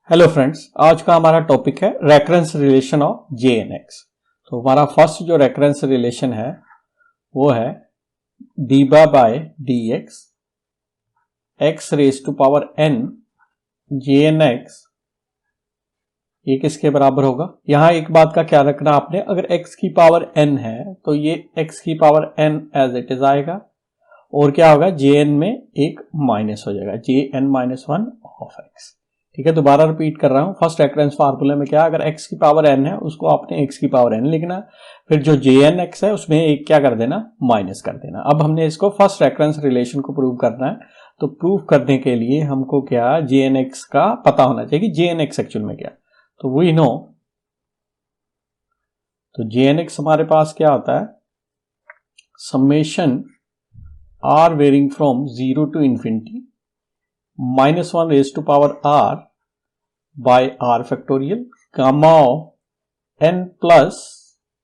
Hello friends, आज का हमारा टॉपिक है recurrence relation of J N x. तो हमारा फर्स्ट जो रेकरेंस रिलेशन है वो है डीबा by d x x raise to power n J N x, ये किसके बराबर होगा। यहां एक बात का ख्याल रखना आपने, अगर x की पावर n है तो ये x की power n as it is आएगा और क्या होगा, जे एन में एक माइनस हो जाएगा, J N minus one of x. ठीक है, दोबारा रिपीट कर रहा हूं। फर्स्ट रेफरेंस फार्मूले में क्या, अगर x की पावर n है उसको आपने x की पावर n लिखना, फिर जो जे एन एक्स है उसमें एक क्या कर देना, माइनस कर देना। अब हमने इसको फर्स्ट रेफरेंस रिलेशन को प्रूव करना है, तो प्रूव करने के लिए हमको क्या, जे एन एक्स का पता होना चाहिए कि जे एन एक्स एक्चुअल में क्या। तो वी नो, तो जे एन एक्स हमारे पास क्या होता है, summation are varying from 0 to infinity minus one raise to power R by R factorial gamma of N plus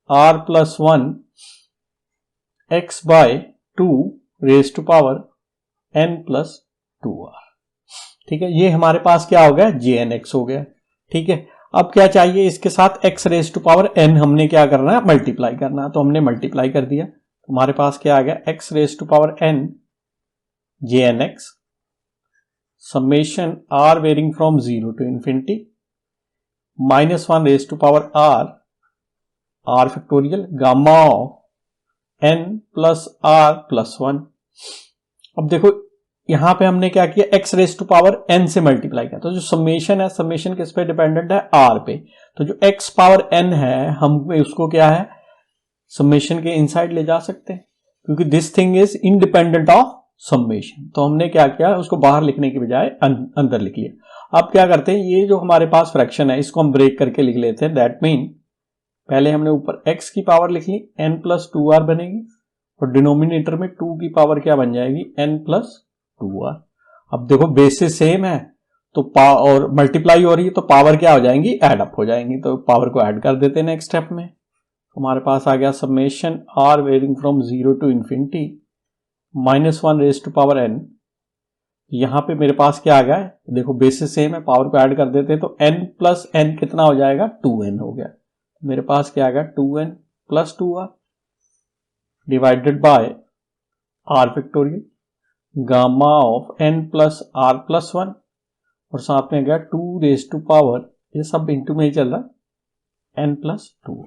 are plus one X by two raise to power N plus two R. ठीक है, ये हमारे पास क्या हो गया, जे N x हो गया। ठीक है, अब क्या चाहिए, इसके साथ x raise to power n हमने क्या करना है, मल्टीप्लाई करना है। तो हमने मल्टीप्लाई कर दिया, हमारे पास क्या आ गया, x raise to power n J N X summation r varying from 0 to infinity minus one raise to power r factorial gamma of n plus r plus one. अब देखो यहां पे हमने क्या किया, x raise to power n से multiply किया, तो जो समेशन है, समेशन किस पे डिपेंडेंट है, r पे। तो जो x पावर n है हम उसको क्या है, समेशन के इनसाइड ले जा सकते हैं, क्योंकि this thing is independent of summation. तो हमने क्या किया, उसको बाहर लिखने की बजाय अंदर लिख लिया। अब क्या करते हैं, ये जो हमारे पास फ्रैक्शन है इसको हम ब्रेक करके लिख लेते हैं। दैट मीन पहले हमने ऊपर x की पावर लिख ली, n प्लस टू आर बनेगी, और डिनोमिनेटर में 2 की पावर क्या बन जाएगी, n प्लस टू आर। अब देखो बेसिस सेम है तो और मल्टीप्लाई हो रही है तो पावर क्या हो जाएंगी, ऐड अप हो जाएंगी। तो पावर को ऐड कर देते हैं नेक्स्ट स्टेप में। हमारे पास आ गया summation are varying from 0 to infinity minus one raise to power n। यहां पे मेरे पास क्या आ गया है, देखो बेसिस सेम है, पावर को ऐड कर देते हैं तो n प्लस n कितना हो जाएगा, 2n हो गया। मेरे पास क्या आ गया, 2n plus two R divided by R factorial gamma of n plus are plus one, और साथ में गया 2 रेज टू पावर, ये सब इंटू में ही चल रहा, n प्लस टू।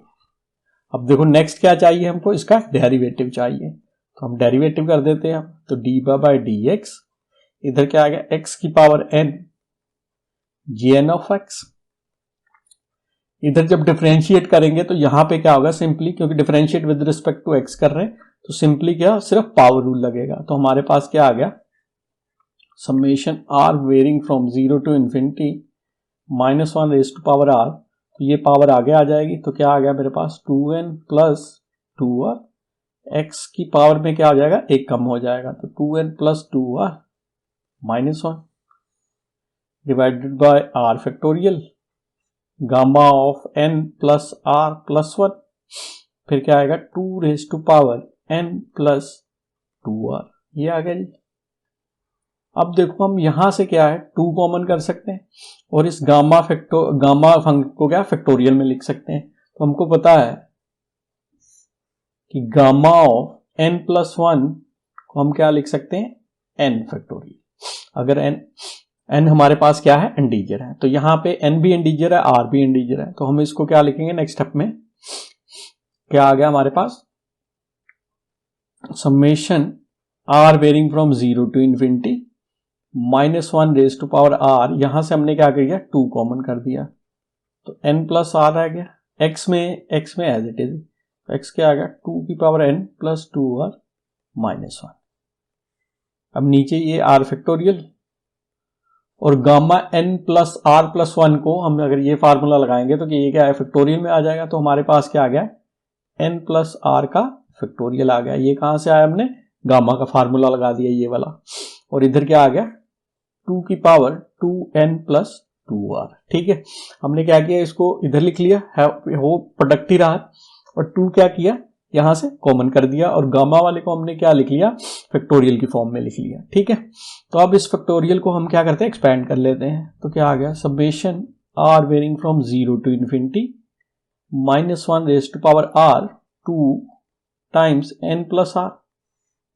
अब देखो नेक्स्ट क्या चाहिए हमको, इसका डेरिवेटिव चाहिए, तो हम डेरिवेटिव कर देते हैं। तो डी बाय डी एक्स, इधर क्या आ गया, x की power n J N of X. इधर जब डिफरेंशिएट करेंगे तो यहां पे क्या होगा, सिंपली क्योंकि differentiate with respect to x कर रहे हैं तो सिंपली क्या, सिर्फ पावर रूल लगेगा। तो हमारे पास क्या आ गया, summation are varying from 0 to infinity minus one raise to power R, तो ये पावर आगे आ जाएगी। तो क्या आ गया मेरे पास, 2n plus two R, X की पावर में क्या हो जाएगा, एक कम हो जाएगा, तो 2n plus two are minus one divided by R factorial gamma of n plus are plus one, फिर क्या आएगा, 2 raise to power n plus two R, ये आ गया जी। अब देखो हम यहां से क्या है, 2 कॉमन कर सकते हैं और इस गामा फंक्शन को क्या, फैक्टोरियल में लिख सकते हैं। तो हमको पता है कि gamma of n plus one को हम क्या लिख सकते हैं, n फैक्टोरियल। अगर n हमारे पास क्या है, इंटीजर है, तो यहां पे n भी इंटीजर है, r भी इंटीजर है, तो हम इसको क्या लिखेंगे नेक्स्ट स्टेप में, क्या आ गया हमारे पास, summation r varying from 0 to infinity minus one raise to power r, यहां से हमने क्या कर दिया, 2 कॉमन कर दिया, तो n प्लस r आ गया, x में एज इट इज, x क्या आ गया, 2 की power n plus two are minus one. अब नीचे ये r फैक्टोरियल और gamma n plus are plus one को हम अगर ये फार्मूला लगाएंगे तो कि ये क्या है, फैक्टोरियल में आ जाएगा। तो हमारे पास क्या आ गया, n प्लस आर का फैक्टोरियल आ गया। ये कहां से आया, हमने गामा का फार्मूला लगा दिया ये वाला, और इधर क्या आ गया, 2 की power 2n plus two R. ठीक है, हमने क्या किया, इसको इधर लिख लिया है, वो प्रोडक्ट ही रहा, और 2 क्या किया, यहां से कॉमन कर दिया और गामा वाले को हमने क्या लिख लिया, फैक्टोरियल की फॉर्म में लिख लिया। ठीक है, तो अब इस फैक्टोरियल को हम क्या करते हैं, एक्सपैंड कर लेते हैं। तो क्या आ गया, summation are varying from 0 to infinity -1 raise to power r 2 times n plus r.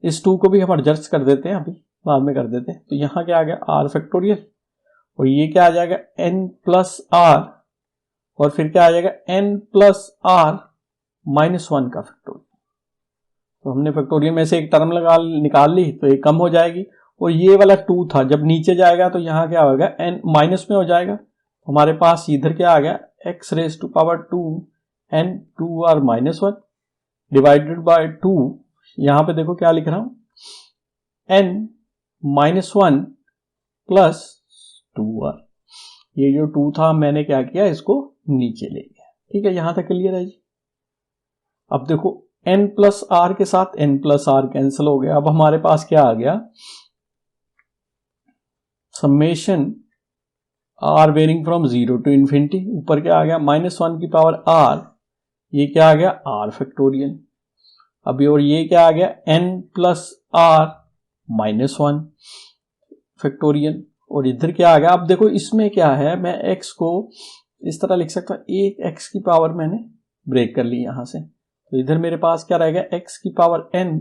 इस 2 को भी हम एडजस्ट कर देते हैं, अभी बाद में कर देते हैं। तो यहां क्या आ गया, आर फैक्टोरियल, और ये क्या आ जाएगा, n प्लस आर, और फिर क्या आ जाएगा n प्लस आर -1 का फैक्टोरियल। तो हमने फैक्टोरियल में से एक टर्म निकाल ली, तो एक कम हो जाएगी। और ये वाला 2 था, जब नीचे जाएगा तो यहाँ क्या होगा, n माइनस में हो जाएगा। हमारे पास इधर क्या आ गया, x raise to power 2 n 2r -1 divided by 2। यहां पे देखो क्या लिख रहा हूं, n -1 प्लस 2r। ये जो 2 था मैंने क्या किया, इसको नीचे ले लिया। ठीक है, यहां तक क्लियर है जी। अब देखो n प्लस आर के साथ n प्लस आर कैंसिल हो गया। अब हमारे पास क्या आ गया, summation are varying from 0 to infinity, ऊपर क्या आ गया, -1 की पावर r, ये क्या आ गया, r फैक्टोरियल। अभी और ये क्या आ गया, n प्लस r -1 फैक्टोरियल, और इधर क्या आ गया। अब देखो इसमें क्या है, मैं x को इस तरह लिख सकता हूं, एक x की पावर मैंने ब्रेक कर ली यहां से। तो इधर मेरे पास क्या रहेगा, x की पावर n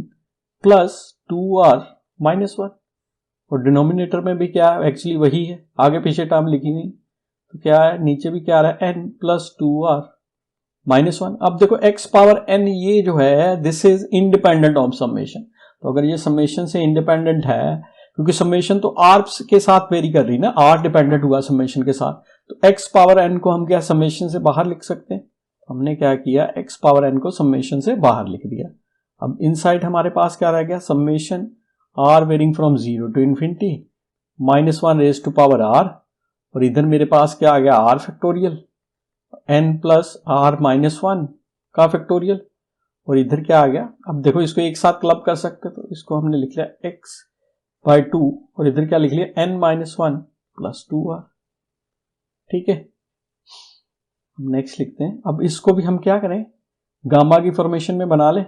प्लस 2r -1, और डिनोमिनेटर में भी क्या है, एक्चुअली वही है, आगे पीछे टर्म लिखी नहीं। तो क्या है, नीचे भी क्या आ रहा है, n प्लस 2r -1। अब देखो x पावर n ये जो है, this is independent of summation. तो अगर ये समेशन से इंडिपेंडेंट है, क्योंकि समेशन तो r के साथ वेरी कर रही है ना, r डिपेंडेंट हुआ समेशन के साथ, तो x पावर n को हम क्या समेशन से बाहर लिख सकते हैं। हमने क्या किया, x पावर n को समेशन से बाहर लिख दिया। अब इनसाइड हमारे पास क्या रह गया, summation r varying from 0 to infinity -1 raise to power r, और इधर मेरे पास क्या आ गया, r factorial, n plus r -1 का फैक्टोरियल, और इधर क्या आ गया। अब देखो इसको एक साथ क्लब कर सकते, तो इसको हमने लिख लिया x बाई 2, और इधर क्या लिख लिया, n -1 प्लस 2r। ठीक है, नेक्स्ट लिखते हैं। अब इसको भी हम क्या करें, गामा की फॉर्मेशन में बना लें।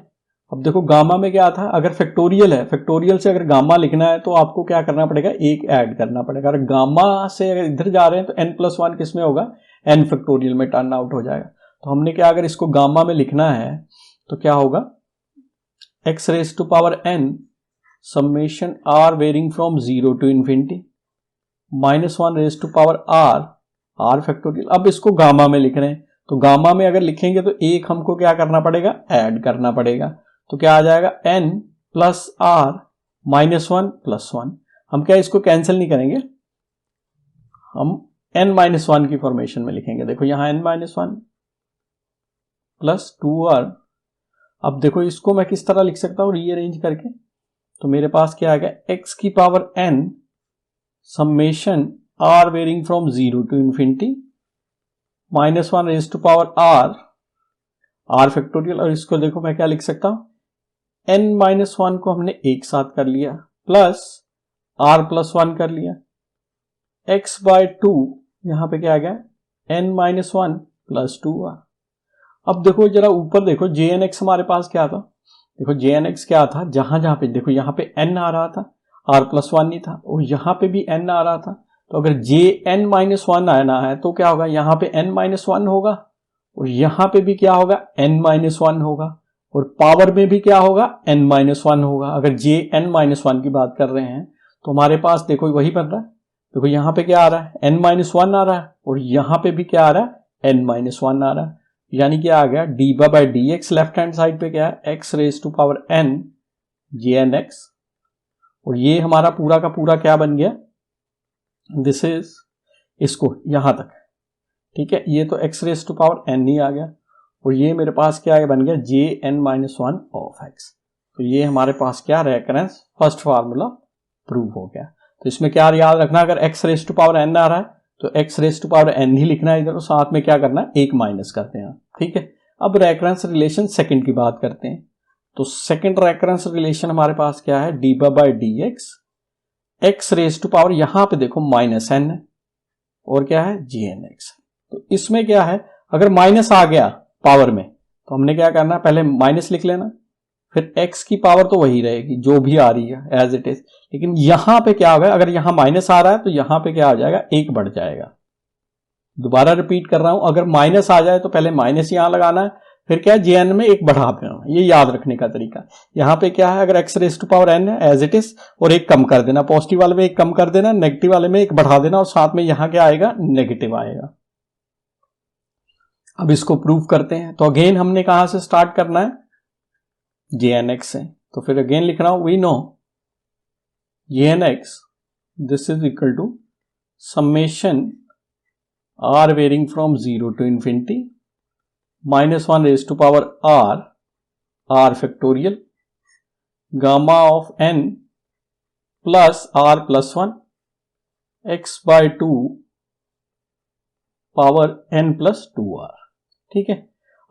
अब देखो गामा में क्या था, अगर फैक्टोरियल है, फैक्टोरियल से अगर गामा लिखना है तो आपको क्या करना पड़ेगा, एक ऐड करना पड़ेगा। अगर गामा से अगर इधर जा रहे हैं तो n प्लस 1 किस में होगा, n फैक्टोरियल में टर्न आउट हो जाएगा। तो हमने क्या, अगर इसको गामा में लिखना है तो क्या होगा, x raise to power n summation r varying from 0 to infinity -1 raise to power r factorial. अब इसको गामा में लिख रहे हैं, तो गामा में अगर लिखेंगे तो एक हमको क्या करना पड़ेगा, ऐड करना पड़ेगा। तो क्या आ जाएगा, n प्लस r -1 प्लस 1। हम क्या इसको कैंसिल नहीं करेंगे, हम n -1 की फॉर्मेशन में लिखेंगे। देखो यहां n -1 प्लस 2r। अब देखो इसको मैं किस तरह लिख सकता हूं, रीअरेंज करके। तो मेरे पास क्या आ गया, x की power n summation r varying from 0 to infinity -1 raise to power r factorial, और इसको देखो मैं क्या लिख सकता हूं, n -1 को हमने एक साथ कर लिया प्लस r प्लस 1 कर लिया, x बाय 2 यहां पे क्या आ गया, n -1 प्लस 2r। अब देखो जरा ऊपर देखो, jnx हमारे पास क्या था, देखो jnx क्या था, जहां जहां पे देखो यहां पे n आ रहा था, r प्लस 1 नहीं था, और यहां पे भी n आ रहा था। तो अगर jn -1 आना है तो क्या होगा, यहां पे n -1 होगा, और यहां पे भी क्या होगा, n -1 होगा, और पावर में भी क्या होगा, n -1 होगा। अगर jn -1 की बात कर रहे हैं तो हमारे पास देखो वही बन रहा है। देखो यहां पे क्या आ रहा है, n -1 आ रहा है, और यहां पे भी क्या आ रहा है, n -1 आ रहा है। यानी क्या आ गया, d by d x left hand side पे क्या है, x raise to power n jnx, और ये हमारा पूरा का पूरा क्या बन गया, दिस इज इसको यहां तक। ठीक है, ये तो x raise to power n ही आ गया, और ये मेरे पास क्या बन गया, jn -1 ऑफ x। तो ये हमारे पास क्या, रेकरेंस फर्स्ट फार्मूला प्रूव हो गया। तो इसमें क्या याद रखना, अगर x raise to power n आ रहा है तो x raise to power n ही लिखना है इधर, और साथ में क्या करना है, एक माइनस करते हैं। ठीक है, अब रेकरेंस रिलेशन सेकंड की बात करते हैं। तो सेकंड रेकरेंस रिलेशन हमारे पास क्या है, d by d x, x raise to power यहां पे देखो -n है, और क्या है, jnx। तो इसमें क्या है, अगर माइनस आ गया पावर में तो तो हमने क्या करना है, पहले माइनस लिख लेना, फिर x की पावर तो वही रहेगी जो भी आ रही है एज इट इज, लेकिन यहां पे क्या होगा, अगर यहां माइनस आ रहा है तो यहां पे क्या आ जाएगा, 1 बढ़ जाएगा। दोबारा रिपीट कर रहा हूं, अगर माइनस आ जाए तो पहले माइनस यहां लगाना है, फिर क्या है jn में 1 बढ़ा देना, ये याद रखने का तरीका। यहां पे क्या है, अगर x raise to power n है एज इट इज, और 1 कम कर देना, पॉजिटिव वाले में 1 कम कर देना, नेगेटिव वाले में 1 बढ़ा देना, और साथ में यहां क्या आएगा, नेगेटिव आएगा। अब इसको प्रूव करते हैं। तो अगेन हमने कहां से स्टार्ट करना है, jnx से। तो फिर अगेन लिख रहा हूं, we know jnx this is equal to summation r varying from 0 to infinity minus 1 raised to power r factorial gamma of n plus r plus 1 x by 2 power n plus 2r। ठीक है,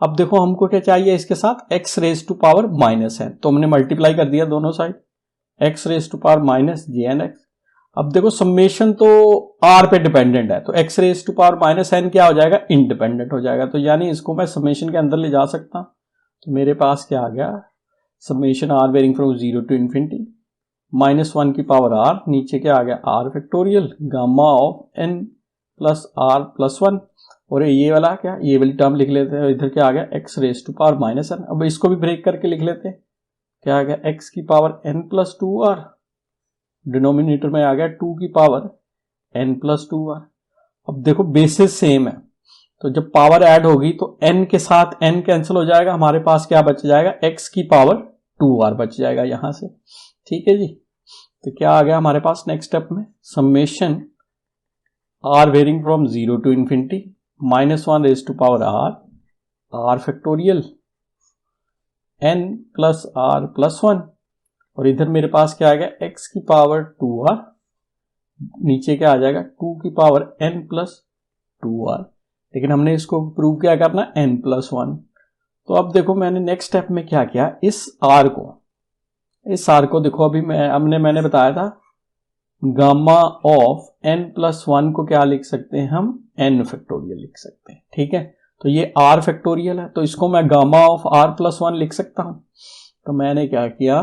अब देखो हमको क्या चाहिए इसके साथ, x raise to power minus n, तो हमने मल्टीप्लाई कर दिया दोनों side, x raise to power minus jnx। अब देखो समेशन तो r पे डिपेंडेंट है, तो x raise to power minus n क्या हो जाएगा, इंडिपेंडेंट हो जाएगा, तो यानी इसको मैं समेशन के अंदर ले जा सकता हूं। तो मेरे पास क्या आ गया, summation r varying from 0 to infinity minus 1 की पावर r, नीचे क्या आ गया, r factorial gamma of n plus r plus 1, और ये वाला क्या, ये वाली टर्म लिख लेते हैं, इधर क्या आ गया, x raise to power minus n। अब इसको भी ब्रेक करके लिख लेते हैं, क्या आ गया, x की power n plus 2r, denominator में आ गया 2 की पावर n प्लस 2r। अब देखो बेसिस सेम है, तो जब पावर ऐड होगी तो n के साथ n कैंसिल हो जाएगा, हमारे पास क्या बच जाएगा, x की पावर 2r बच जाएगा यहां से। ठीक है जी, तो क्या आ गया हमारे पास नेक्स्ट स्टेप में, summation r varying from 0 to infinity minus 1 raise to power r factorial n plus r plus 1, और इधर मेरे पास क्या आ गया, x की पावर 2r, नीचे क्या आ जाएगा, 2 की पावर n प्लस 2r, लेकिन हमने इसको प्रूव क्या करना, n प्लस 1। तो अब देखो मैंने नेक्स्ट स्टेप में क्या किया, इस r को देखो, अभी मैंने बताया था गामा ऑफ n प्लस 1 को क्या लिख सकते हैं हम, n फैक्टोरियल लिख सकते हैं। ठीक है, तो ये r फैक्टोरियल है, तो इसको मैं गामा ऑफ r प्लस 1 लिख सकता हूं। तो मैंने क्या किया,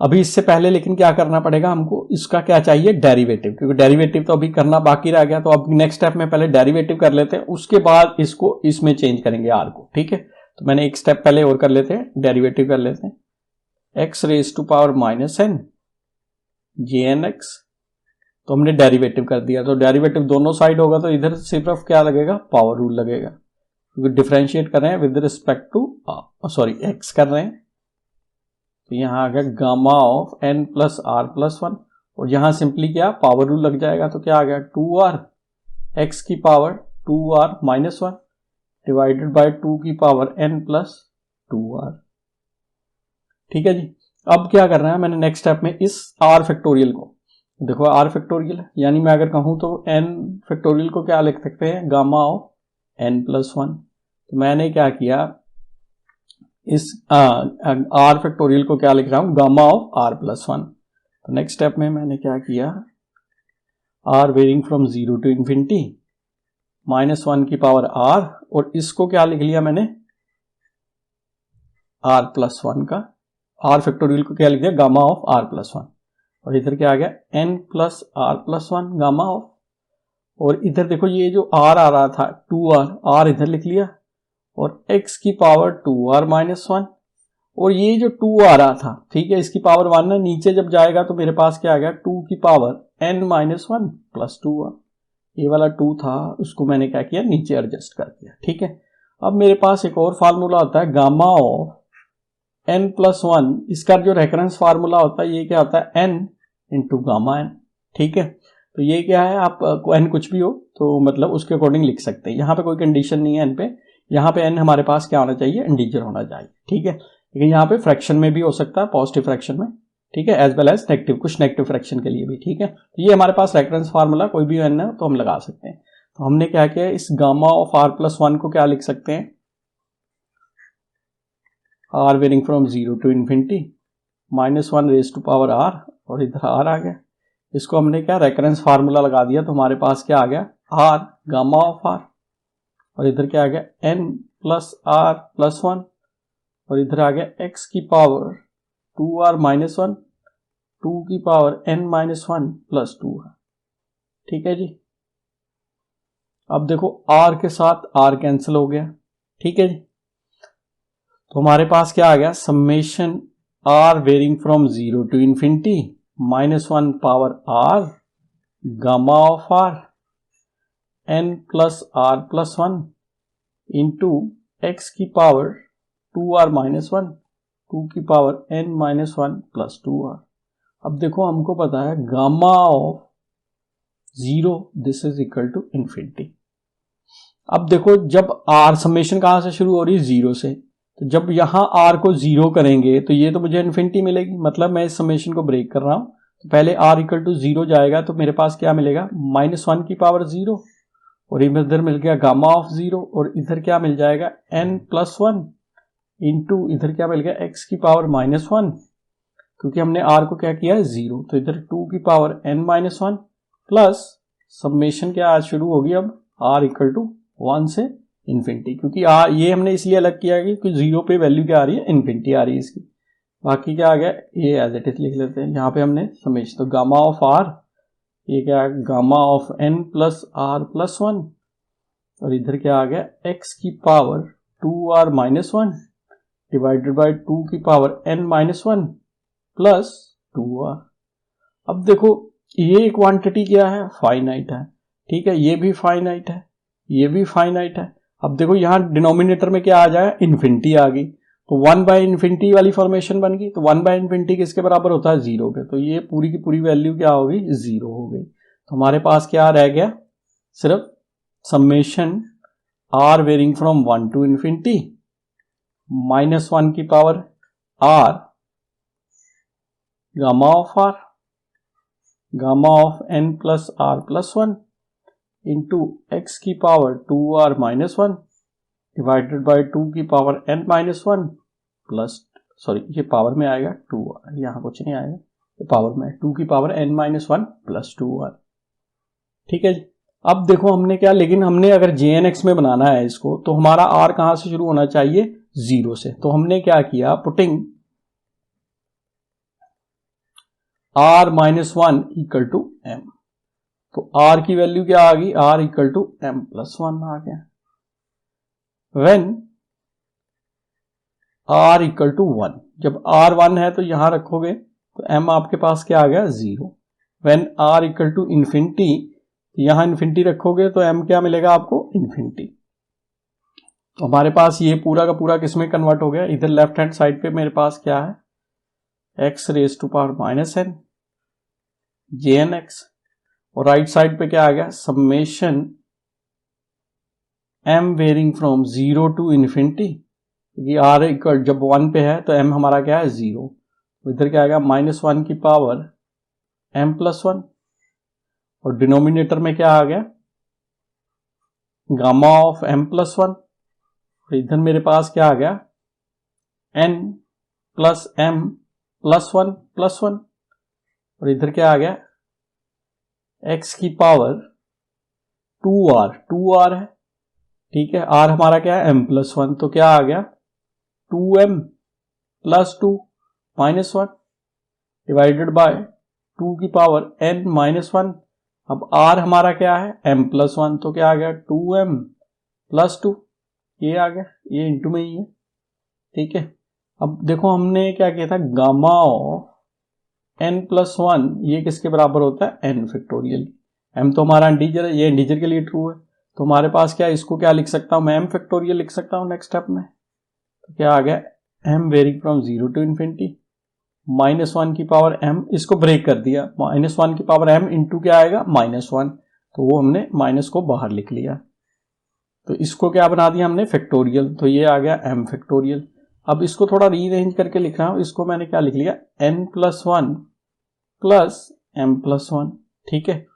अभी इससे पहले लेकिन क्या करना पड़ेगा हमको, इसका क्या चाहिए, डेरिवेटिव, क्योंकि डेरिवेटिव तो अभी करना बाकी रह गया। तो अब नेक्स्ट स्टेप में पहले डेरिवेटिव कर लेते हैं, उसके बाद इसको इसमें चेंज करेंगे r को। ठीक है, तो मैंने एक स्टेप पहले और कर लेते हैं, डेरिवेटिव कर लेते हैं, x raise to power minus n jnx, तो हमने डेरिवेटिव कर दिया। तो डेरिवेटिव दोनों साइड होगा, तो इधर सिर्फ क्या लगेगा, पावर रूल लगेगा, क्योंकि डिफरेंशिएट कर रहे हैं विद रिस्पेक्ट टू x कर रहे हैं। तो यहां आ गया gamma of n plus r plus 1, और यहां सिंपली क्या, पावर रूल लग जाएगा, तो क्या आ गया, 2r x की power 2r minus 1 divided by 2 की पावर n प्लस 2r। ठीक है जी, अब क्या कर रहे हैं, मैंने नेक्स्ट स्टेप में इस r फैक्टोरियल को, देखो r फैक्टोरियल है, यानी मैं अगर कहूं तो n फैक्टोरियल को क्या लिख सकते हैं, गामा ऑफ n प्लस 1। तो मैंने क्या किया, इस r फैक्टोरियल को क्या लिख रहा हूं, गामा ऑफ r प्लस 1। तो नेक्स्ट स्टेप में मैंने क्या किया, r varying from 0 to infinity minus 1 की पावर r, और इसको क्या लिख लिया मैंने, r प्लस 1 का, r फैक्टोरियल को क्या लिख दिया, गामा ऑफ r प्लस 1, और इधर क्या आ गया, n plus r plus 1 gamma of, और इधर देखो ये जो r आ रहा था 2r इधर लिख लिया, और x की पावर 2r माइनस 1, और ये जो 2 आ रहा था, ठीक है, इसकी पावर 1 है, नीचे जब जाएगा तो मेरे पास क्या आ गया, 2 की power n minus 1 plus 2r, ये वाला 2 था, उसको मैंने क्या किया, नीचे एडजस्ट कर दिया। ठीक है, अब मेरे पास एक और फार्मूला होता है, गामा ऑफ n प्लस 1, इसका जो रेफरेंस फार्मूला होता है, ये क्या होता है, n इंटू गामा n। ठीक है, तो ये क्या है, आप n कुछ भी हो तो मतलब उसके अकॉर्डिंग लिख सकते हैं, यहाँ पे कोई कंडीशन नहीं है n पे, यहाँ पे n हमारे पास क्या होना चाहिए, इंटीजर होना चाहिए। ठीक है, लेकिन यहाँ पे फ्रैक्शन में भी हो सकता है, पॉजिटिव फ्रैक्शन में, ठीक है, एज वेल एज नेगेटिव, कुछ नेगेटिव फ्रैक्शन के लिए भी। ठीक है, तो ये हमारे पास रेफरेंस फार्मूला कोई भी n है तो हम लगा सकते हैं। तो हमने क्या किया, इस गामा ऑफ r प्लस 1 को क्या लिख सकते हैं, r varying from 0 to infinity minus 1 raise to power r, और इधर r आ गया, इसको हमने क्या रेफरेंस फार्मूला लगा दिया, तो हमारे पास क्या आ गया, r गामा ऑफ r, और इधर क्या आ गया, n plus are plus one, और इधर आ गया x की पावर 2r माइनस वन, 2 की power n minus one plus 2 है। ठीक है जी। अब देखो r के साथ r कैंसिल हो गया। ठीक है जी। तो हमारे पास क्या आ गया, summation r varying from 0 to infinity minus one power r gamma of r n plus r plus one into x की पावर 2r माइनस वन, 2 की power n minus one plus 2r। अब देखो हमको पता है gamma of 0 this is equal to infinity. अब देखो जब r समेशन कहां से शुरू हो रही है, 0 से, तो जब यहां r को 0 करेंगे तो ये तो मुझे इन्फिनिटी मिलेगी। मतलब मैं इस समेशन को ब्रेक कर रहा हूं, तो पहले r इक्वल टू 0 जाएगा तो मेरे पास क्या मिलेगा, माइनस वन की पावर 0, और इधर मिल गया गामा ऑफ 0, और इधर क्या मिल जाएगा n प्लस वन इंटू इधर क्या मिल गया x की पावर माइनस वन, क्योंकि हमने r को क्या किया है 0, तो इधर 2 की power n minus one plus summation क्या आज शुरू होगी अब r इक्वल टू 1 से इन्फिनिटी, क्योंकि ये हमने इसलिए अलग किया है कि 0 पे वैल्यू क्या आ रही है, इन्फिनिटी आ रही है इसकी। बाकी क्या आ गया, ये एज इट इज लिख लेते हैं। यहाँ पे हमने समेशन, तो गामा ऑफ r, ये क्या है gamma of n plus r plus one, और इधर क्या आ गया x की power 2r minus one divided by 2 की power n minus one plus 2r। अब देखो ये क्वांटिटी क्या है, फाइनाइट है। ठीक है, ये भी फाइनाइट है, ये भी फाइनाइट है। अब देखो यहां डिनोमिनेटर में क्या आ जाए, इन्फिनिटी आ गई, तो 1 बाय इन्फिनिटी वाली फॉर्मेशन बन गई। तो 1 बाय इन्फिनिटी किसके बराबर होता है, 0 के, तो ये पूरी की पूरी वैल्यू क्या हो गई, 0 हो गई। तो हमारे पास क्या रह गया, सिर्फ summation r varying from 1 to infinity minus one की power r gamma of n plus r plus one into x की power 2r minus one divided by 2 की power n minus one plus, sorry ये power में आएगा 2r, यहां कुछ नहीं आएगा, ये पावर में 2 की power n minus one plus 2r। ठीक है जी। अब देखो हमने क्या, लेकिन हमने अगर jnx में बनाना है इसको, तो हमारा r कहां से शुरू होना चाहिए, 0 से। तो हमने क्या किया, putting r minus one equal to m, तो r की वैल्यू क्या आ गई, r equal to m plus one आ गया। When r equal to one, जब r 1 है तो यहां रखोगे तो m आपके पास क्या आ गया, 0। When r equal to infinity, यहां इन्फिनिटी रखोगे तो m क्या मिलेगा आपको, इन्फिनिटी। तो हमारे पास ये पूरा का पूरा किसमें कन्वर्ट हो गया, इधर लेफ्ट हैंड साइड पे मेरे पास क्या है, x raise to power minus n jnx, और राइट साइड पे क्या आ गया, summation m varying from 0 to infinity, क्योंकि r इक्वल जब 1 पे है तो m हमारा क्या है, 0, तो इधर क्या आएगा माइनस वन की पावर m प्लस वन, और डिनोमिनेटर में क्या आ गया, gamma of m plus one, और इधर मेरे पास क्या आ गया, n plus m plus one, और इधर क्या आ गया, x की पावर 2r है। ठीक है, r हमारा क्या है, m प्लस वन, तो क्या आ गया 2m plus 2 minus one divided by 2 की पावर n माइनस वन। अब r हमारा क्या है, m प्लस वन, तो क्या आ गया 2m प्लस 2, ये आ गया, ये इंटू में ही है। ठीक है, अब देखो हमने क्या किया था, gamma of n plus one, ये किसके बराबर होता है, n फैक्टोरियल। m तो हमारा इंटीजर है, ये इंटीजर के लिए ट्रू है, तो हमारे पास क्या, इसको क्या लिख सकता हूं मैं, m फैक्टोरियल लिख सकता हूं नेक्स्ट स्टेप में। तो क्या आ गया, m varying from 0 to infinity minus one की पावर m, इसको ब्रेक कर दिया, माइनस वन की पावर m इंटू क्या आएगा, माइनस वन, तो वो हमने माइनस को बाहर लिख लिया, तो इसको क्या बना दिया हमने, फैक्टोरियल, तो ये आ गया m फैक्टोरियल। अब इसको थोड़ा रीअरेंज करके लिख रहा हूं, इसको मैंने क्या लिख लिया, n plus one plus m plus one. ठीक है,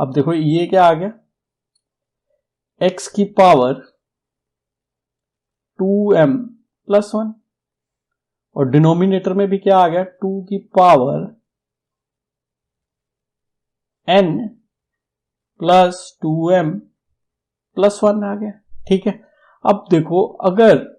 अब देखो ये क्या आ गया, x की पावर 2m प्लस वन, और डिनोमिनेटर में भी क्या आ गया, 2 की power n plus 2m plus one आ गया। ठीक है, अब देखो, अगर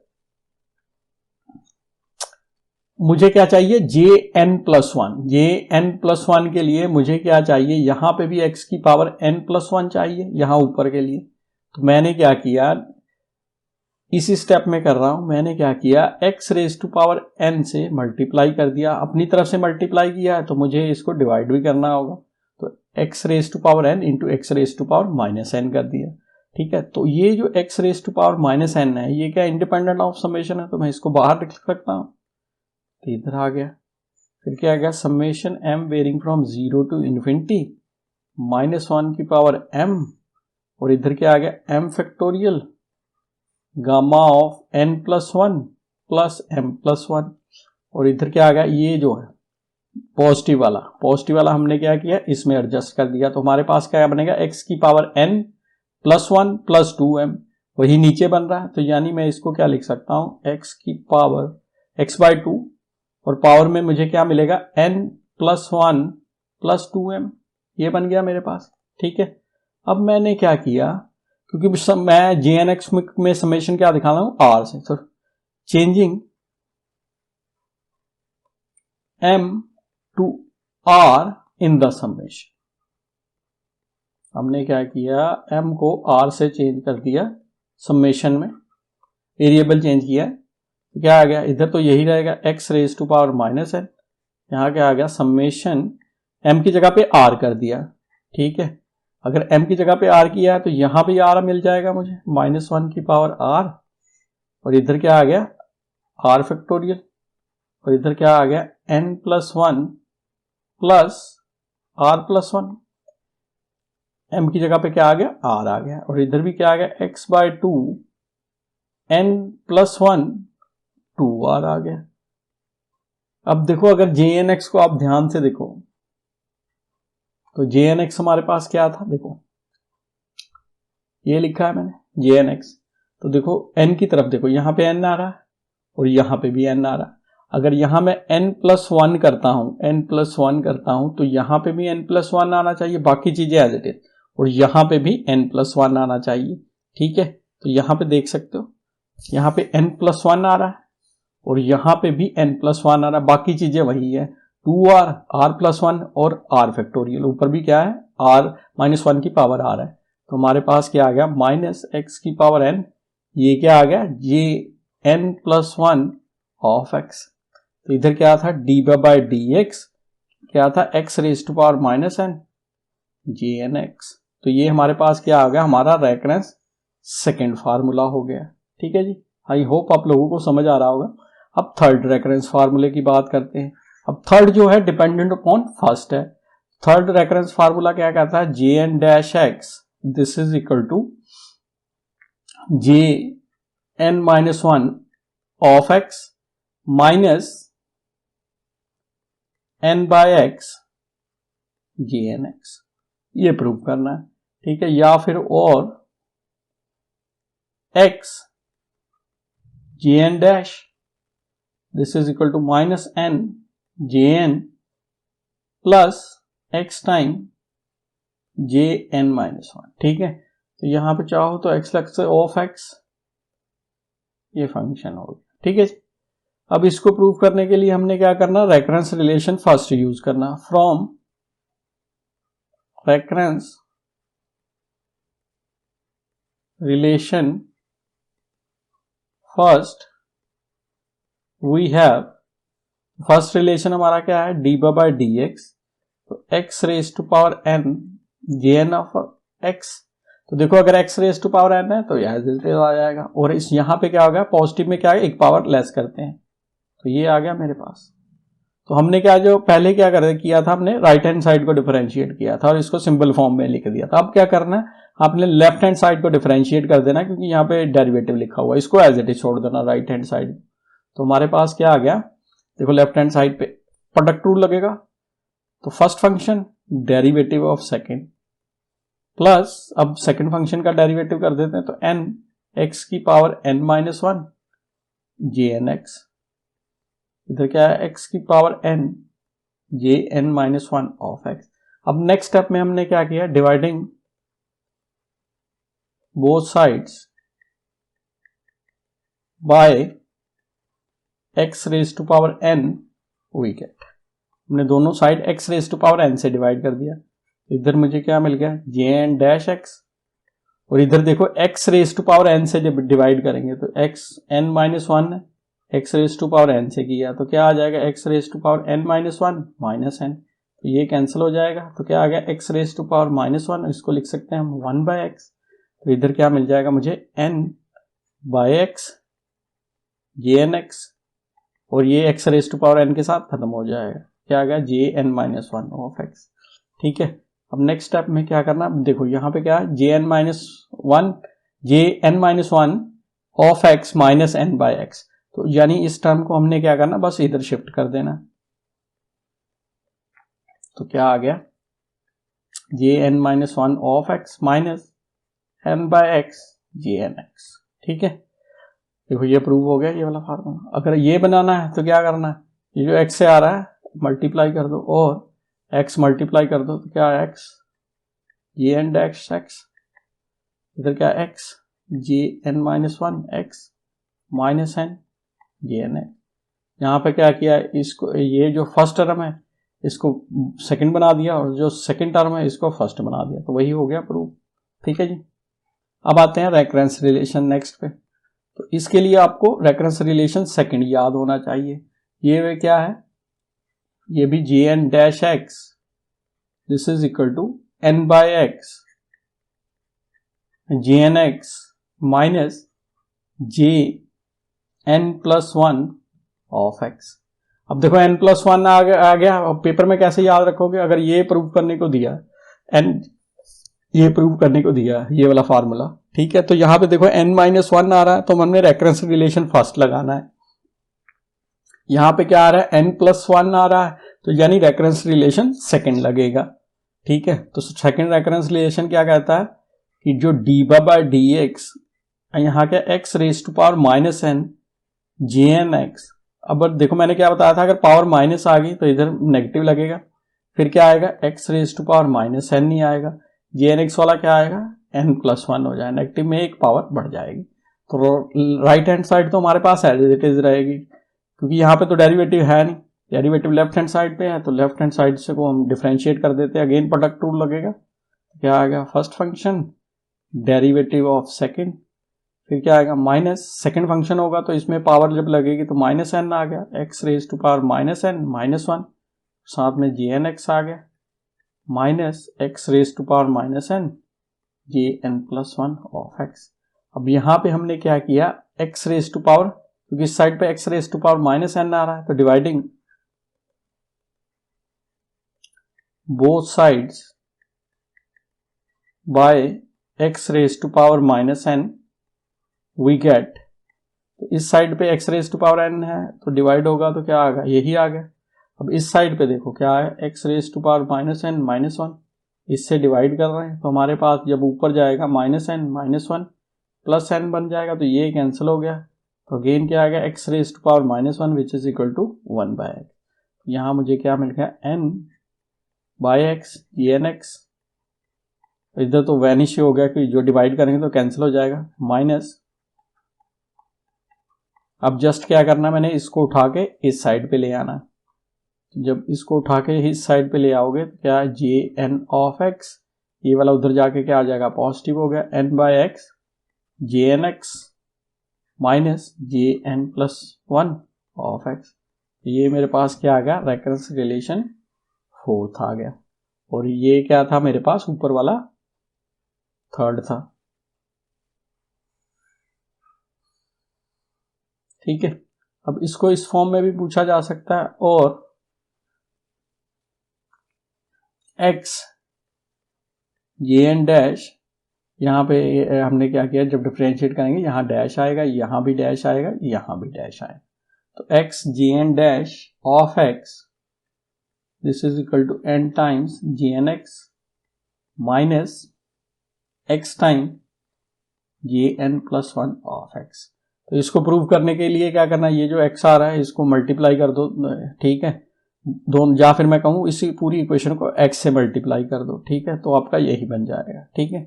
मुझे क्या चाहिए, Jn+1, Jn+1 के लिए मुझे क्या चाहिए, यहां पे भी x की पावर n+1 चाहिए यहां ऊपर के लिए। तो मैंने क्या किया, इसी स्टेप में कर रहा हूं, मैंने क्या किया, x⁻n से मल्टीप्लाई कर दिया, अपनी तरफ से मल्टीप्लाई किया है तो मुझे इसको डिवाइड भी करना होगा, तो x⁻n इंटू x⁻n कर दिया। ठीक है, तो ये जो x⁻n है ये क्या इंडिपेंडेंट ऑफ समेशन है, तो मैं इसको बाहर लिख सकता हूं, तो इधर आ गया। फिर क्या आ गया, summation m varying from 0 to infinity -1 की पावर m, और इधर क्या आ गया, m factorial gamma of n+1 plus m+1, और इधर क्या आ गया, ये जो है पॉजिटिव वाला हमने क्या किया, इसमें एडजस्ट कर दिया, तो हमारे पास क्या बनेगा, x की पावर n+1 प्लस 2m, वही नीचे बन रहा है, तो यानी मैं इसको क्या लिख सकता हूं, x की पावर x/2, और पावर में मुझे क्या मिलेगा, n+1 प्लस 2m, ये बन गया मेरे पास। ठीक है, अब मैंने क्या किया, क्योंकि मैं JnX में समेशन क्या दिखा रहा हूं, r से, तो changing m to r in the summation, हमने क्या किया, m को r से चेंज कर दिया समेशन में, वेरिएबल चेंज किया, तो क्या आ गया, इधर तो यही रहेगा x⁻n, यहां क्या आ गया, समेशन m की जगह पे r कर दिया। ठीक है, अगर m की जगह पे r किया है तो यहां पे r मिल जाएगा मुझे, -1 की पावर r, और इधर क्या आ गया, r फैक्टोरियल, और इधर क्या आ गया, n+1 प्लस r+1, m की जगह पे क्या आ गया, r आ गया, और इधर भी क्या आ गया, x/2 n+1 2r आ गया। अब देखो, अगर JnX को आप ध्यान से देखो, तो JnX हमारे पास क्या था, देखो ये लिखा है मैंने JnX, तो देखो n की तरफ देखो, यहां पे n आ रहा है और यहां पे भी n आ रहा है, अगर यहां मैं n+1 करता हूं तो यहां पे भी n+1 आना चाहिए, बाकी चीजें एज इट इज, और यहां पे भी n+1 आना चाहिए। ठीक है, तो यहां पे देख सकते हो, यहां पे n+1 आ रहा है और यहां पे भी n+1 आ रहा है, बाकी चीजें वही है, 2r, r+1 और r फैक्टोरियल, ऊपर भी क्या है, r-1 की पावर r है, तो हमारे पास क्या आ गया, -x की पावर n, ये क्या आ गया, Jn+1 ऑफ x, तो इधर क्या था, d/dx क्या था, x⁻n Jnx, तो ये हमारे पास क्या आ गया, हमारा रेफरेंस सेकेंड फार्मूला हो गया। ठीक है जी, आई होप आप लोगों को समझ आ रहा होगा। अब थर्ड रेफरेंस फार्मूले की बात करते हैं। अब थर्ड जो है डिपेंडेंट अपॉन फर्स्ट है। थर्ड रेफरेंस फार्मूला क्या कहता है, Jn-x this is equal to Jn-1 of x minus n/x Jnx, ये प्रूव करना है। ठीक है, या फिर और x Jn dash this is equal to -n Jn plus x time Jn-1। ठीक है, तो यहां पे चाहो तो x लग से ऑफ x, ये फंक्शन हो गया। ठीक है, अब इसको प्रूव करने के लिए हमने क्या करना, रेकरेंस रिलेशन फर्स्ट यूज करना, from recurrence relation first we have, first relation हमारा क्या है, d/dx, तो x⁻n Jn ऑफ x, तो देखो अगर x⁻n है तो यह आ जाएगा, और इस यहां पे क्या हो गया, पॉजिटिव में क्या है, एक पावर लेस करते हैं, तो ये आ गया मेरे पास। तो हमने क्या, जो पहले क्या किया था, हमने राइट हैंड साइड को डिफरेंशिएट किया था और इसको सिंपल फॉर्म में लिख दिया था। अब क्या करना है, आपने लेफ्ट हैंड साइड को डिफरेंशिएट कर देना, क्योंकि यहाँ पे डेरिवेटिव लिखा हुआ है, इसको एज इट इज छोड़ देना राइट हैंड साइड। तो हमारे पास क्या आ गया, देखो लेफ्ट हैंड साइड पे प्रोडक्ट रूल लगेगा, तो first function derivative of second plus, अब सेकेंड फंक्शन का डेरिवेटिव कर देते हैं, तो n x की पावर n-1 Jnx, इधर क्या है, x की power n Jn-1 of x। अब नेक्स्ट स्टेप में हमने क्या किया, dividing both sides by x raise to power n we get. हमने दोनों side x raise to power n से डिवाइड कर दिया, इधर मुझे क्या मिल गया जे एन डैश एक्स, और इधर देखो x raise to power n से जब डिवाइड करेंगे तो एक्स एन माइनस वन है, x raise to power n से किया तो क्या आ जाएगा x raise to power n minus one minus n, तो ये कैंसिल हो जाएगा, तो क्या आ गया x raise to power minus one, इसको लिख सकते हैं हम वन बाय एक्स, तो इधर क्या मिल जाएगा मुझे n by x J N x, और ये x raise to power n के साथ खत्म हो जाएगा, क्या आ गया जे N minus one of x. ठीक है, अब नेक्स्ट स्टेप में क्या करना, देखो यहाँ पे क्या है जे N minus one of x minus n by x, तो यानी इस टर्म को हमने क्या करना, बस इधर शिफ्ट कर देना, तो क्या आ गया जे N minus one of x minus n by x J N x. ठीक है, देखो ये प्रूव हो गया ये वाला फार्मूला। अगर ये बनाना है तो क्या करना है, ये जो एक्स से आ रहा है मल्टीप्लाई कर दो और एक्स मल्टीप्लाई कर दो, तो क्या है एक्स जे एन डैश एक्स, इधर क्या एक्स जे N minus one x minus n जे एन एक्स। यहाँ पे क्या किया, इसको ये जो फर्स्ट टर्म है इसको सेकंड बना दिया और जो सेकंड टर्म है इसको फर्स्ट बना दिया, तो वही हो गया प्रूफ। ठीक है जी, अब आते हैं रेकरेंस रिलेशन नेक्स्ट पे। तो इसके लिए आपको रेकरेंस रिलेशन सेकंड याद होना चाहिए। ये क्या है, ये भी j n dash x this is equal to n by x J N x minus J n plus one of x. अब देखो n प्लस वन आ गया, अब पेपर में कैसे याद रखोगे, अगर ये प्रूव करने को दिया n, ये प्रूव करने को दिया ये वाला फार्मूला, ठीक है, तो यहां पे देखो n माइनस वन आ रहा है तो हमने रेकरेंस रिलेशन फर्स्ट लगाना है। यहां पे क्या आ रहा है n प्लस वन आ रहा है तो यानी रेकरेंस रिलेशन सेकंड लगेगा। ठीक है, तो सेकंड रेकरेंस रिलेशन क्या कहता है कि जो डी बाय डी एक्स यहाँ क्या x raise to power minus n J N x, अब देखो मैंने क्या बताया था, अगर पावर माइनस आ गई तो इधर नेगेटिव लगेगा, फिर क्या आएगा x raise to power minus n नहीं आएगा, जे एन एक्स वाला क्या आएगा एन प्लस वन हो जाएगा, नेगेटिव में एक पावर बढ़ जाएगी, तो राइट हैंड साइड तो हमारे पास एज इट इज रहेगी, क्योंकि यहाँ पे तो डेरिवेटिव है नहीं, डेरिवेटिव लेफ्ट हैंड साइड पे है, तो लेफ्ट हैंड साइड से को हम डिफरेंशिएट कर देते हैं, अगेन प्रोडक्ट रूल लगेगा, क्या आएगा first function derivative of second, फिर क्या आएगा माइनस सेकेंड फंक्शन होगा तो इसमें पावर जब लगेगी तो माइनस एन आ गया, x raise to power minus n minus one, साथ में जे एन एक्स आ गया minus x raise to power minus n J n plus one of x. अब यहां पे हमने क्या किया, एक्स रेज टू पावर, क्योंकि इस साइड पे x raise to power minus n आ रहा है तो dividing both sides by x raise to power minus n we get, तो इस साइड पे x raise to power n है तो डिवाइड होगा तो क्या आएगा यही आ गया। अब इस साइड पे देखो क्या है x raise to power minus n minus one, इससे डिवाइड कर रहे हैं तो हमारे पास जब ऊपर जाएगा minus n minus one plus n बन जाएगा, तो ये कैंसिल हो गया, तो अगेन क्या आ गया x raise to power minus one which is equal to one by x. यहाँ मुझे क्या मिल गया n by x g n x, इधर तो वैनिश हो गया कि जो डिवाइड करेंगे तो कैंसिल हो जाएगा, माइनस अब जस्ट क्या करना, मैंने इसको उठा के इस साइड पे ले आना, जब इसको उठा के इस साइड पे ले आओगे तो क्या है जे एन ऑफ एक्स, ये वाला उधर जाके क्या आ जाएगा पॉजिटिव हो गया, n by x J N x minus J n plus one of x, ये मेरे पास क्या आ गया रेकरेंस रिलेशन फोर्थ आ गया, और ये क्या था मेरे पास ऊपर वाला थर्ड था। ठीक है, अब इसको इस फॉर्म में भी पूछा जा सकता है, और x जे एन डैश, यहाँ पे हमने क्या किया जब डिफरेंशिएट करेंगे यहाँ डैश आएगा, यहाँ भी डैश आएगा, यहाँ भी डैश आएगा, तो x j n dash of x this is equal to n times j N x minus x time j n plus one of x। तो इसको प्रूव करने के लिए क्या करना, ये जो x आ रहा है इसको मल्टीप्लाई कर दो, ठीक है, दोनों, या फिर मैं कहूँ इसी पूरी इक्वेशन को x से मल्टीप्लाई कर दो, ठीक है, तो आपका यही बन जाएगा। ठीक है,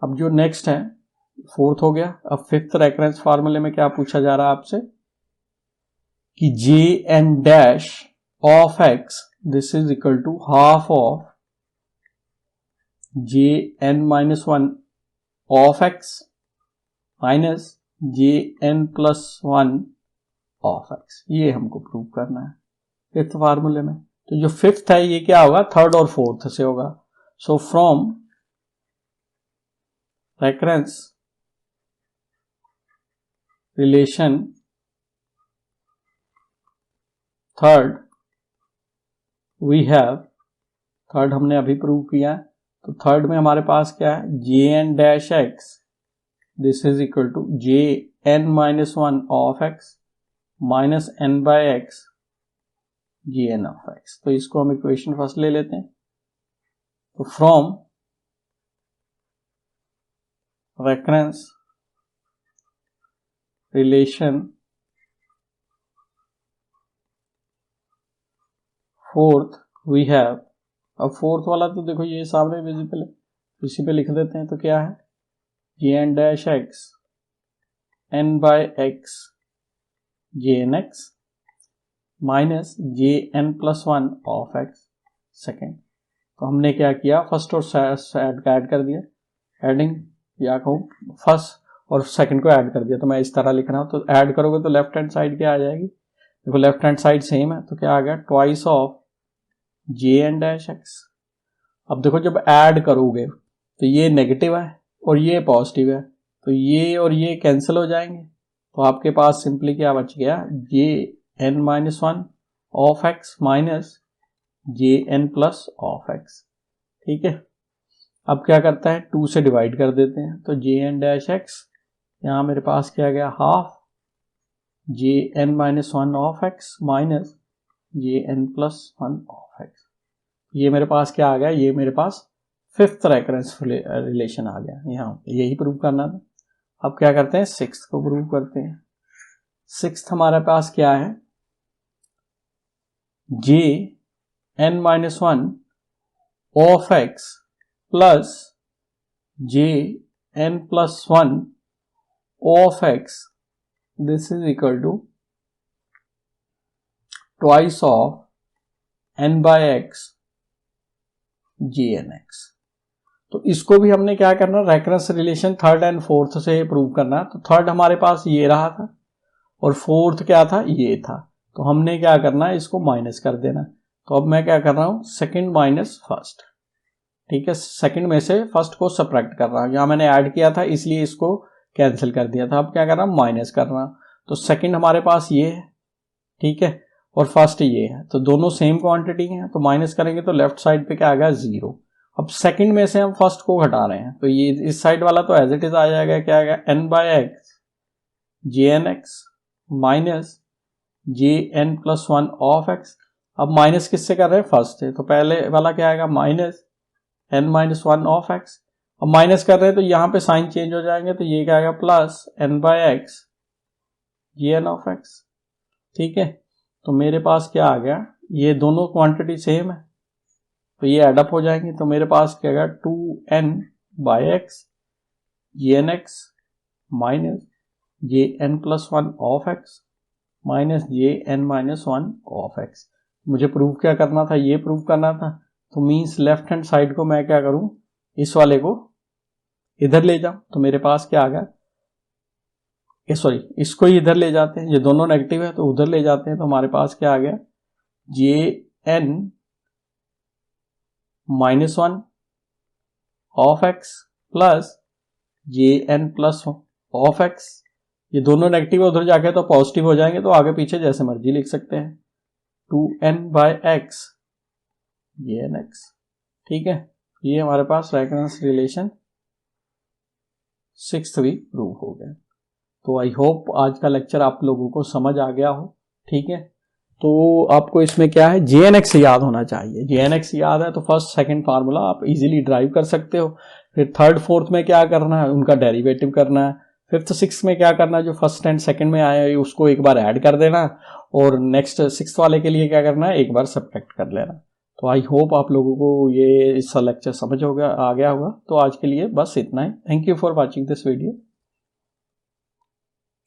अब जो नेक्स्ट है फोर्थ हो गया। अब फिफ्थ रेफरेंस फार्मूले में क्या पूछा जा रहा है आपसे कि j n dash of x this is equal to half of J N minus one of x minus J n plus one of x. ये हमको प्रूव करना है फिफ्थ फार्मूले में। तो जो फिफ्थ है ये क्या होगा, थर्ड और फोर्थ से होगा। So from reference relation third we have, third हमने अभी प्रूव किया, तो थर्ड में हमारे पास क्या है, जे n dash x this is equal to j N minus one of x minus n by x g n of x. तो इसको हम इक्वेशन फर्स्ट ले लेते हैं। तो from reference relation fourth we have, अब फोर्थ वाला तो देखो ये सामने विजिबल है, इसी पे लिख देते हैं। तो क्या है, जे n dash x n by x J N x minus J n plus one of x second. तो हमने क्या किया, फर्स्ट और ऐड कर दिया, एडिंग या कहूँ फर्स्ट और सेकंड को ऐड कर दिया। तो मैं इस तरह लिख रहा हूँ, तो ऐड करोगे तो लेफ्ट हैंड साइड क्या आ जाएगी, देखो लेफ्ट हैंड साइड सेम है, तो क्या आ गया, twice of J n dash x. अब देखो जब ऐड करोगे तो ये नेगेटिव है और ये पॉजिटिव है, तो ये और ये कैंसिल हो जाएंगे। तो आपके पास सिंपली क्या बच गया, जे N minus one of x minus J n plus of x. ठीक है, अब क्या करता है, 2 से डिवाइड कर देते हैं। तो जे एन डैश एक्स, यहाँ मेरे पास क्या गया, half J N minus one of x minus J n plus one of x. ये मेरे पास क्या आ गया, ये मेरे पास फिफ्थ रेफरेंस रिलेशन आ गया। यहाँ यही प्रूव करना था। अब क्या करते हैं, सिक्स्थ को प्रूव करते हैं। सिक्स्थ हमारे पास क्या है, जे N minus one of x plus J n plus one of x this is equal to twice of n by x J N x. तो इसको भी हमने क्या करना, reference relation third and fourth से प्रूव करना। तो थर्ड हमारे पास ये रहा था और फोर्थ क्या था, ये था। तो हमने क्या करना है, इसको माइनस कर देना। तो अब मैं क्या कर रहा हूं, सेकंड माइनस फर्स्ट। ठीक है, सेकंड में से फर्स्ट को सब्ट्रैक्ट कर रहा हूं। यहां मैंने ऐड किया था इसलिए इसको कैंसिल कर दिया था। अब क्या कर रहा हूं, माइनस कर रहा हूं। तो सेकंड हमारे पास ये है, ठीक है, और फर्स्ट ये है, तो दोनों सेम क्वांटिटी है। तो माइनस करेंगे तो लेफ्ट साइड पे क्या आ गया, 0। अब सेकंड में से हम फर्स्ट को घटा रहे हैं, तो ये इस साइड वाला तो एज इट इज आ जाएगा, क्या आएगा, n by x J N x minus J n plus one of x. अब माइनस किससे कर रहे हैं, फर्स्ट से, तो पहले वाला क्या आएगा, minus n minus one of x. अब माइनस कर रहे हैं तो यहाँ पे साइन चेंज हो जाएंगे, तो ये क्या आएगा, plus n by x J N of x. ठीक है, तो मेरे पास क्या आ गया, ये दोनों क्वांटिटी सेम है तो ये एडअप हो जाएंगे। तो मेरे पास क्या गया, 2n by x J N x minus J n plus one of x minus J N minus one of x. मुझे प्रूव क्या करना था, ये प्रूव करना था। तो मीन्स लेफ्ट हैंड साइड को मैं क्या करूं, इस वाले को इधर ले जाऊं। तो मेरे पास क्या आ गया, सॉरी इसको ही इधर ले जाते हैं, ये दोनों नेगेटिव है तो उधर ले जाते हैं। तो हमारे पास क्या आ गया, जे N minus one of x plus J n plus of x. ये दोनों नेगेटिव है, उधर जाके तो पॉजिटिव हो जाएंगे, तो आगे पीछे जैसे मर्जी लिख सकते हैं। 2n by x J N x. ठीक है, ये हमारे पास रेफरेंस रिलेशन सिक्स्थ भी प्रूव हो गया। तो आई होप आज का लेक्चर आप लोगों को समझ आ गया हो। ठीक है, तो आपको इसमें क्या है, जे एन एक्स याद होना चाहिए। जे एन एक्स याद है तो फर्स्ट सेकंड फार्मूला आप इजीली ड्राइव कर सकते हो। फिर थर्ड फोर्थ में क्या करना है, उनका डेरिवेटिव करना है। फिफ्थ सिक्स में क्या करना है, जो फर्स्ट एंड सेकंड में आया है उसको एक बार ऐड कर देना, और नेक्स्ट सिक्स वाले के लिए क्या करना है, एक बार सब्ट्रैक्ट कर लेना। तो आई होप आप लोगों को ये इसका लेक्चर समझ आ गया होगा। तो आज के लिए बस इतना ही। Thank you for watching this video.